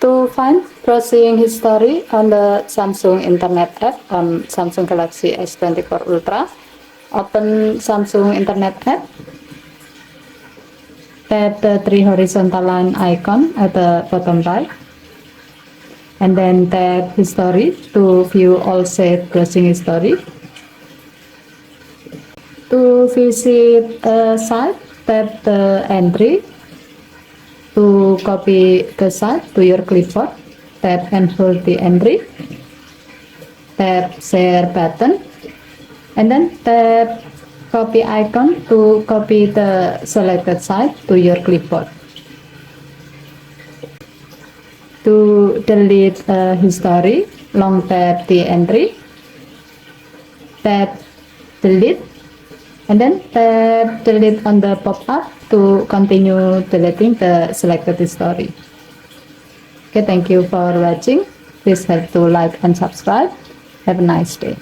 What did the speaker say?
To find browsing history on the Samsung Internet app on Samsung Galaxy S24 Ultra, open Samsung Internet app, tap the three horizontal line icon at the bottom right, and then tap History to view all saved browsing history. To visit a site, tap the entry. To copy the site to your clipboard, tap and hold the entry, tap share button, and then tap copy icon to copy the selected site to your clipboard. To delete a history, long tap the entry, tap delete, and then tap delete on the pop-up to continue deleting the selected history. Okay, thank you for watching. Please help to like and subscribe. Have a nice day.